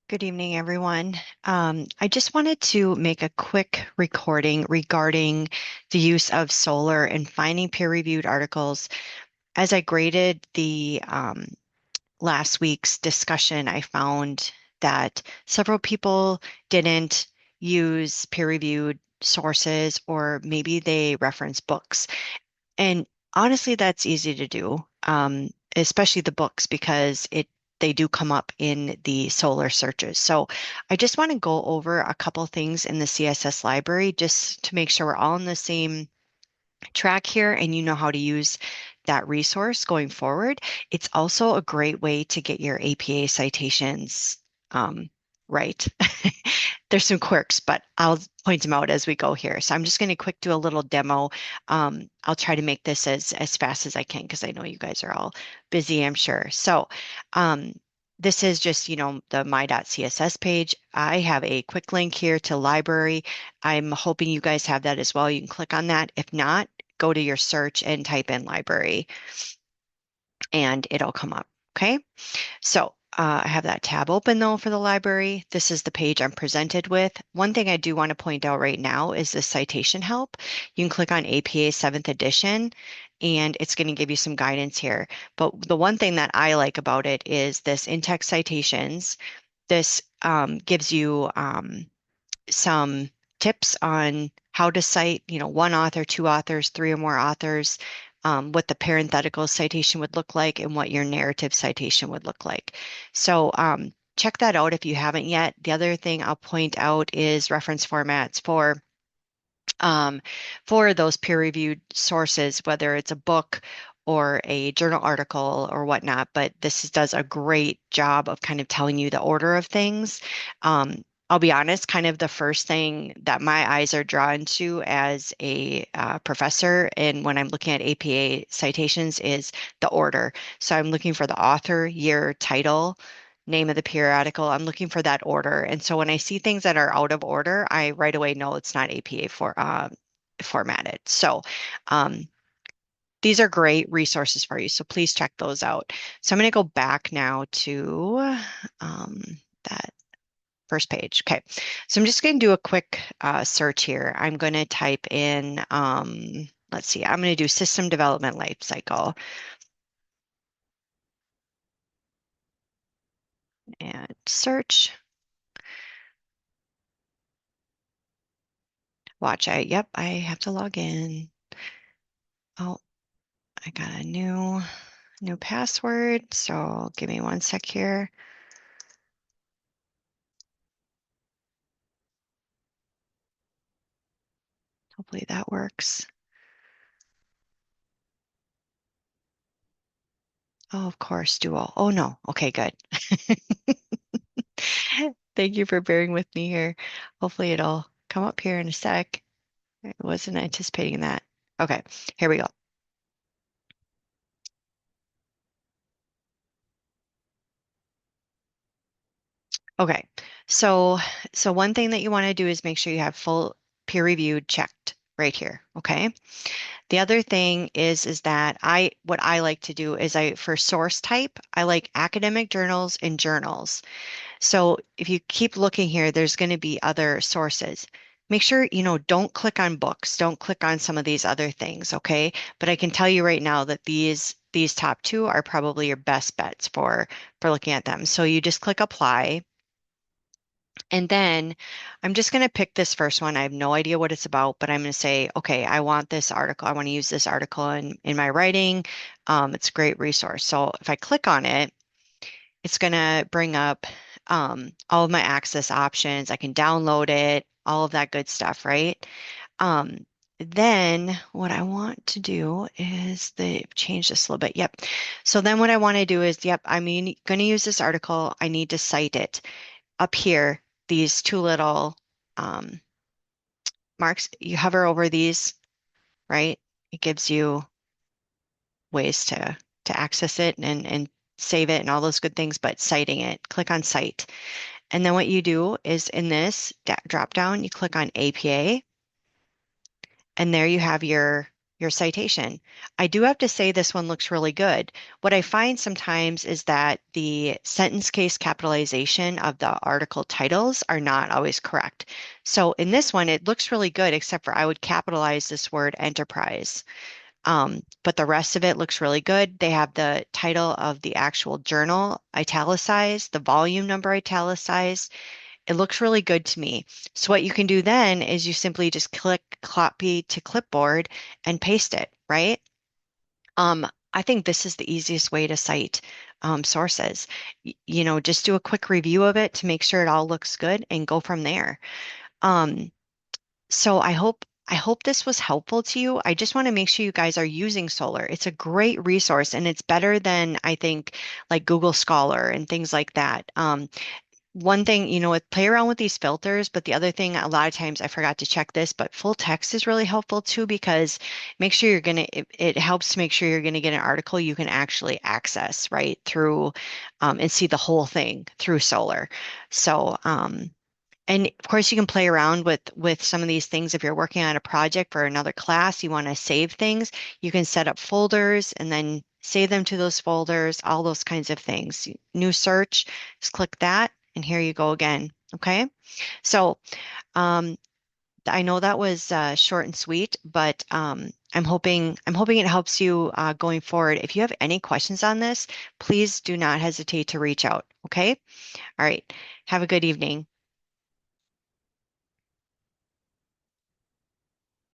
Good evening, everyone. I just wanted to make a quick recording regarding the use of solar and finding peer-reviewed articles. As I graded the last week's discussion, I found that several people didn't use peer-reviewed sources, or maybe they reference books. And honestly, that's easy to do, especially the books, because they do come up in the Solar searches. So I just want to go over a couple things in the CSS library just to make sure we're all on the same track here and you know how to use that resource going forward. It's also a great way to get your APA citations right. There's some quirks, but I'll point them out as we go here. So I'm just going to quick do a little demo. I'll try to make this as fast as I can because I know you guys are all busy, I'm sure. So um, this is just, the my.css page. I have a quick link here to library. I'm hoping you guys have that as well. You can click on that. If not, go to your search and type in library and it'll come up. Okay. So I have that tab open though for the library. This is the page I'm presented with. One thing I do want to point out right now is the citation help. You can click on APA 7th edition and it's going to give you some guidance here. But the one thing that I like about it is this in-text citations. This gives you some tips on how to cite, one author, two authors, three or more authors, what the parenthetical citation would look like, and what your narrative citation would look like. So check that out if you haven't yet. The other thing I'll point out is reference formats um, for those peer-reviewed sources, whether it's a book or a journal article or whatnot, but does a great job of kind of telling you the order of things. I'll be honest, kind of the first thing that my eyes are drawn to as a professor and when I'm looking at APA citations is the order. So I'm looking for the author, year, title, name of the periodical. I'm looking for that order. And so when I see things that are out of order, I right away know it's not APA formatted. So um, these are great resources for you. So please check those out. So I'm going to go back now to um, that first page. Okay. So I'm just going to do a quick search here. I'm going to type in, let's see, I'm going to do system development life cycle and search. Yep, I have to log in. Oh, I got a new password. So give me one sec here. Hopefully that works. Oh, of course, dual. Oh no. Okay, good. Thank you for bearing with me here. Hopefully it'll come up here in a sec. I wasn't anticipating that. Okay, here we go. Okay, so one thing that you want to do is make sure you have full peer reviewed checked right here. Okay. The other thing is that what I like to do is for source type, I like academic journals and journals. So if you keep looking here, there's going to be other sources. Make sure, don't click on books, don't click on some of these other things, okay? But I can tell you right now that these top two are probably your best bets for looking at them. So you just click apply. And then I'm just going to pick this first one. I have no idea what it's about, but I'm going to say, okay, I want this article. I want to use this article in my writing. It's a great resource. So if I click on it, it's going to bring up all of my access options. I can download it, all of that good stuff, right? Um, then what I want to do is change this a little bit. Yep. So then what I want to do is, yep, I'm going to use this article. I need to cite it up here. These two little um, marks, you hover over these, right? It gives you ways to access it and save it and all those good things, but citing it, click on cite. And then what you do is in this drop down, you click on APA, and there you have your your citation. I do have to say this one looks really good. What I find sometimes is that the sentence case capitalization of the article titles are not always correct. So in this one, it looks really good, except for I would capitalize this word enterprise. But the rest of it looks really good. They have the title of the actual journal italicized, the volume number italicized. It looks really good to me. So what you can do then is you simply just click copy to clipboard and paste it, right? I think this is the easiest way to cite sources. Just do a quick review of it to make sure it all looks good and go from there. Um, so I hope this was helpful to you. I just want to make sure you guys are using Solar. It's a great resource and it's better than I think like Google Scholar and things like that. One thing, play around with these filters, but the other thing, a lot of times I forgot to check this, but full text is really helpful too because make sure it helps to make sure you're gonna get an article you can actually access, right, through and see the whole thing through Solar. So, and of course, you can play around with some of these things. If you're working on a project for another class, you want to save things, you can set up folders and then save them to those folders, all those kinds of things. New search, just click that, and here you go again. Okay, so um, I know that was short and sweet, but I'm hoping it helps you going forward. If you have any questions on this, please do not hesitate to reach out. Okay, all right. Have a good evening.